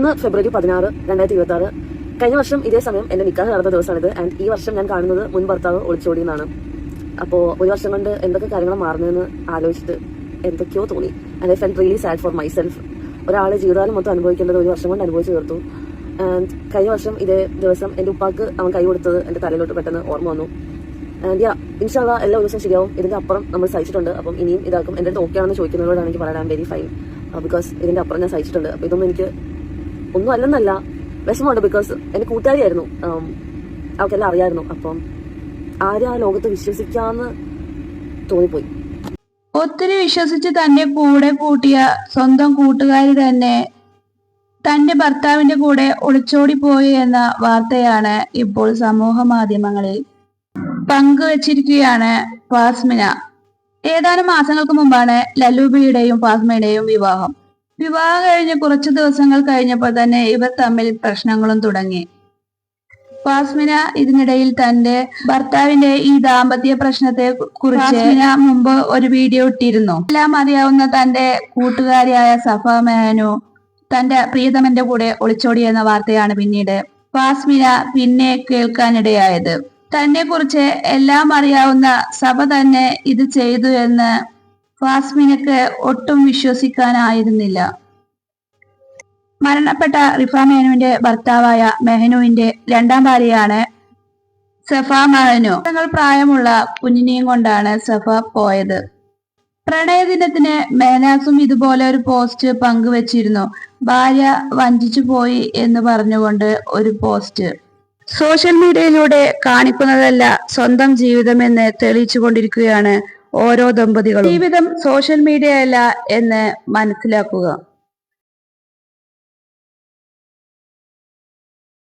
ഇന്ന് ഫെബ്രുവരി 16, 2026. കഴിഞ്ഞ വർഷം ഇതേ സമയം എന്റെ നിക്കാഹ് നടന്ന ദിവസമാണിത്. ആൻഡ് ഈ വർഷം ഞാൻ കാണുന്നത് മുൻ ഭർത്താവ് ഒളിച്ചോടി എന്നാണ്. അപ്പോൾ ഒരു വർഷം കൊണ്ട് എന്തൊക്കെ കാര്യങ്ങൾ മാറുന്നതെന്ന് ആലോചിച്ചിട്ട് എന്തൊക്കെയോ തോന്നി. And I felt really sad four myself. ഒരാളെ ജീവിതകാലം മൊത്തം അനുഭവിക്കേണ്ടത് ഒരു വർഷം കൊണ്ട് അനുഭവിച്ചു തീർത്തു. ആൻഡ് കഴിഞ്ഞ വർഷം ഇതേ ദിവസം എന്റെ ഉപ്പാക്ക് അവൻ കൈ കൊടുത്തത് എന്റെ തലയിലോട്ട് പെട്ടെന്ന് ഓർമ്മ വന്നു. ആൻഡ് ഇൻഷാ അല്ലാഹ് എല്ലാ ദിവസവും ശരിയാവും. ഇതിന്റെ അപ്പുറം നമ്മൾ സഹിച്ചിട്ടുണ്ട്. അപ്പം ഇനിയും ഇതാക്കും. എന്റെ അടുത്ത് ഓക്കെ ആണെന്ന് ചോദിക്കുന്നവരോടാണ് എനിക്ക് പറയാൻ വെരി ഫൈൻ. ബിക്കോസ് ഇതിന്റെ അപ്പുറം ഞാൻ സഹിച്ചിട്ടുണ്ട്. അപ്പൊ ഇതൊന്നും എനിക്ക് ഒന്നും അല്ലെന്നല്ല, വിഷമമുണ്ട്. ബിക്കോസ് എന്റെ കൂട്ടുകാരിയായിരുന്നു, അവൾക്കെല്ലാം അറിയായിരുന്നു. അപ്പം ആരും ആ ലോകത്ത് വിശ്വസിക്കാന്ന് തോന്നിപ്പോയി. ഒത്തിരി വിശ്വസിച്ച് തന്റെ കൂടെ കൂട്ടിയ സ്വന്തം കൂട്ടുകാരി തന്നെ തന്റെ ഭർത്താവിന്റെ കൂടെ ഒളിച്ചോടിപ്പോയി എന്ന വാർത്തയാണ് ഇപ്പോൾ സമൂഹ മാധ്യമങ്ങളിൽ പങ്കുവച്ചിരിക്കുകയാണ് ഫാസ്മിന. ഏതാനും മാസങ്ങൾക്ക് മുമ്പാണ് ലല്ലൂബിയുടെയും ഫാസ്മയുടെയും വിവാഹം. വിവാഹം കഴിഞ്ഞ് കുറച്ചു ദിവസങ്ങൾ കഴിഞ്ഞപ്പോൾ തന്നെ ഇവർ തമ്മിൽ പ്രശ്നങ്ങളും തുടങ്ങി. ഫാസ്മിന ഇതിനിടയിൽ തന്റെ ഭർത്താവിന്റെ ഈ ദാമ്പത്യ പ്രശ്നത്തെ കുറിച്ച് മുമ്പ് ഒരു വീഡിയോ ഇട്ടിരുന്നു. എല്ലാം അറിയാവുന്ന തന്റെ കൂട്ടുകാരിയായ സഫ മെഹനു തന്റെ പ്രിയതമന്റെ കൂടെ ഒളിച്ചോടിയെന്ന വാർത്തയാണ് പിന്നീട് ഫാസ്മിന പിന്നെ കേൾക്കാനിടയായത്. തന്നെ കുറിച്ച് എല്ലാം അറിയാവുന്ന സഫ തന്നെ ഇത് ചെയ്തു എന്ന് ഫാസ്മിനക്ക് ഒട്ടും വിശ്വസിക്കാനായിരുന്നില്ല. മരണപ്പെട്ട റിഫ മെഹനുവിന്റെ ഭർത്താവായ മെഹനുവിന്റെ രണ്ടാം ഭാര്യയാണ് സഫ മെഹനു. പ്രായമുള്ള കുഞ്ഞിനെയും കൊണ്ടാണ് സഫ പോയത്. പ്രണയദിനത്തിന് മെഹനാസും ഇതുപോലെ ഒരു പോസ്റ്റ് പങ്കുവച്ചിരുന്നു. ഭാര്യ വഞ്ചിച്ചു പോയി എന്ന് പറഞ്ഞുകൊണ്ട് ഒരു പോസ്റ്റ്. സോഷ്യൽ മീഡിയയിലൂടെ കാണിക്കുന്നതല്ല സ്വന്തം ജീവിതമെന്ന് തെളിയിച്ചു കൊണ്ടിരിക്കുകയാണ് ഓരോ ദമ്പതികളും. ജീവിതം സോഷ്യൽ മീഡിയ അല്ല എന്ന് മനസ്സിലാക്കുക.